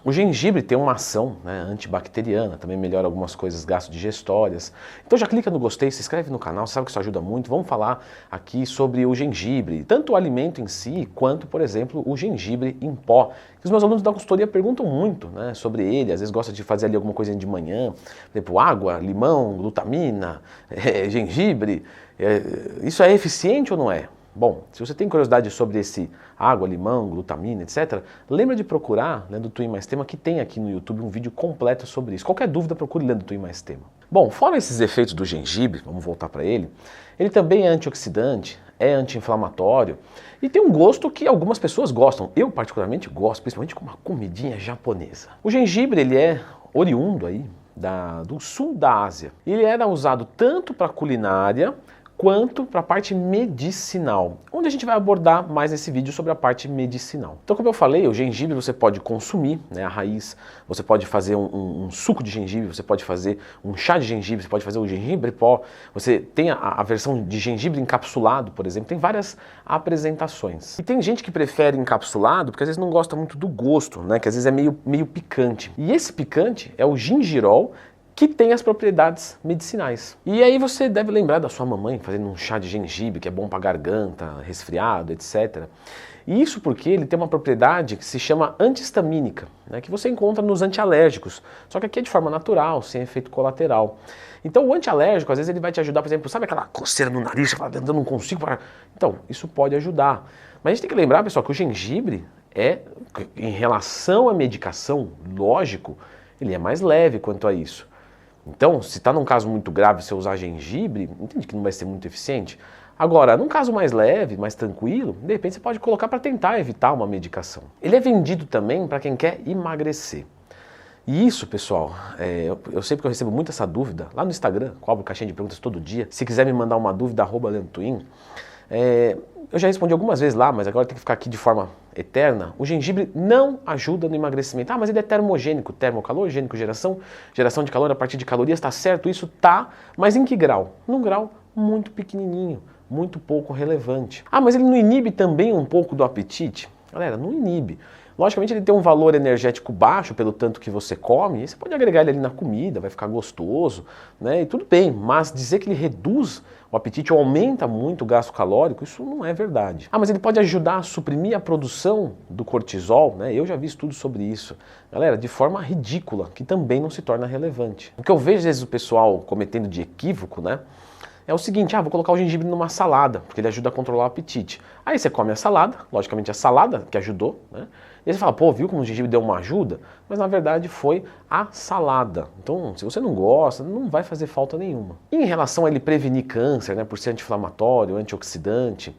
O gengibre tem uma ação, né, antibacteriana, também melhora algumas coisas gastro-digestórias. Então já clica no gostei, se inscreve no canal, sabe que isso ajuda muito. Vamos falar aqui sobre o gengibre, tanto o alimento em si, quanto, por exemplo, o gengibre em pó. Os meus alunos da consultoria perguntam muito, né, sobre ele, às vezes gostam de fazer ali alguma coisinha de manhã, por exemplo, água, limão, glutamina, gengibre. Isso é eficiente ou não é? Bom, se você tem curiosidade sobre esse água, limão, glutamina, etc., lembra de procurar Lendo Twin Mais Tema, que tem aqui no YouTube um vídeo completo sobre isso. Qualquer dúvida, procure Lendo Twin Mais Tema. Bom, fora esses efeitos do gengibre, vamos voltar para ele também é antioxidante, é anti-inflamatório e tem um gosto que algumas pessoas gostam. Eu particularmente gosto, principalmente com uma comidinha japonesa. O gengibre, ele é oriundo aí do sul da Ásia. Ele era usado tanto para culinária quanto para a parte medicinal, onde a gente vai abordar mais nesse vídeo sobre a parte medicinal. Então, como eu falei, o gengibre você pode consumir, né, a raiz, você pode fazer um suco de gengibre, você pode fazer um chá de gengibre, você pode fazer o gengibre pó, você tem a versão de gengibre encapsulado, por exemplo, tem várias apresentações. E tem gente que prefere encapsulado porque às vezes não gosta muito do gosto, né, que às vezes é meio picante. E esse picante é o gingirol, que tem as propriedades medicinais. E aí você deve lembrar da sua mamãe fazendo um chá de gengibre, que é bom para garganta, resfriado, etc. E isso porque ele tem uma propriedade que se chama antihistamínica, né, que você encontra nos antialérgicos, só que aqui é de forma natural, sem efeito colateral. Então o antialérgico, às vezes ele vai te ajudar, por exemplo, sabe aquela coceira no nariz, você fala, eu não consigo parar. Então, isso pode ajudar. Mas a gente tem que lembrar, pessoal, que o gengibre em relação à medicação, lógico, ele é mais leve quanto a isso. Então, se está num caso muito grave, você usar gengibre, entende que não vai ser muito eficiente? Agora, num caso mais leve, mais tranquilo, de repente você pode colocar para tentar evitar uma medicação. Ele é vendido também para quem quer emagrecer. E isso, pessoal, eu sei porque eu recebo muito essa dúvida lá no Instagram, cobro caixinha de perguntas todo dia. Se quiser me mandar uma dúvida, @LendoTwin. Eu já respondi algumas vezes lá, mas agora tem que ficar aqui de forma eterna. O gengibre não ajuda no emagrecimento. Ah, mas ele é termogênico, termocalorgênico, geração de calor a partir de calorias, tá certo? Isso tá, mas em que grau? Num grau muito pequenininho, muito pouco relevante. Ah, mas ele não inibe também um pouco do apetite? Galera, não inibe. Logicamente ele tem um valor energético baixo pelo tanto que você come, e você pode agregar ele ali na comida, vai ficar gostoso, né? E tudo bem, mas dizer que ele reduz o apetite ou aumenta muito o gasto calórico, isso não é verdade. Ah, mas ele pode ajudar a suprimir a produção do cortisol, né? Eu já vi estudos sobre isso. Galera, de forma ridícula, que também não se torna relevante. O que eu vejo às vezes o pessoal cometendo de equívoco, né? É o seguinte, vou colocar o gengibre numa salada, porque ele ajuda a controlar o apetite. Aí você come a salada, logicamente a salada que ajudou, né? E aí você fala, pô, viu como o gengibre deu uma ajuda? Mas na verdade foi a salada. Então, se você não gosta, não vai fazer falta nenhuma. E em relação a ele prevenir câncer, né, por ser anti-inflamatório, antioxidante,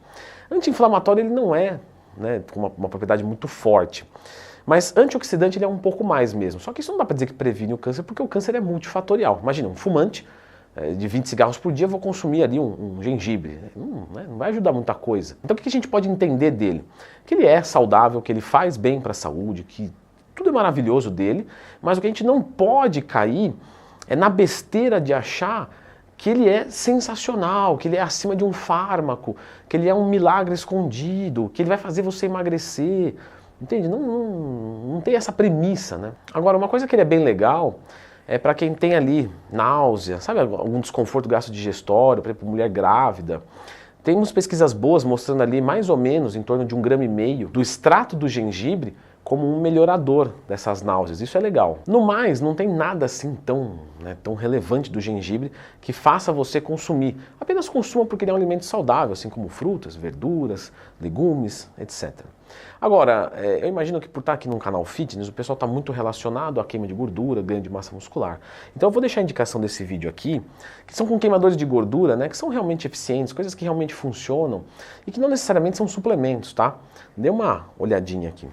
anti-inflamatório ele não é, né, com uma propriedade muito forte. Mas antioxidante ele é um pouco mais mesmo. Só que isso não dá para dizer que previne o câncer, porque o câncer é multifatorial. Imagina, um fumante de 20 cigarros por dia, eu vou consumir ali um gengibre. Não vai ajudar muita coisa. Então o que a gente pode entender dele? Que ele é saudável, que ele faz bem para a saúde, que tudo é maravilhoso dele, mas o que a gente não pode cair é na besteira de achar que ele é sensacional, que ele é acima de um fármaco, que ele é um milagre escondido, que ele vai fazer você emagrecer. Entende? Não tem essa premissa, né? Agora, uma coisa que ele é bem legal é para quem tem ali náusea, sabe, algum desconforto gastro-digestório, por exemplo, mulher grávida. Temos pesquisas boas mostrando ali mais ou menos em torno de 1,5 g do extrato do gengibre como um melhorador dessas náuseas. Isso é legal. No mais, não tem nada assim tão relevante do gengibre que faça você consumir. Apenas consuma porque ele é um alimento saudável, assim como frutas, verduras, legumes, etc. Agora, eu imagino que por estar aqui num canal fitness, o pessoal está muito relacionado à queima de gordura, ganho de massa muscular. Então eu vou deixar a indicação desse vídeo aqui, que são com queimadores de gordura, né, que são realmente eficientes, coisas que realmente funcionam e que não necessariamente são suplementos, tá? Dê uma olhadinha aqui.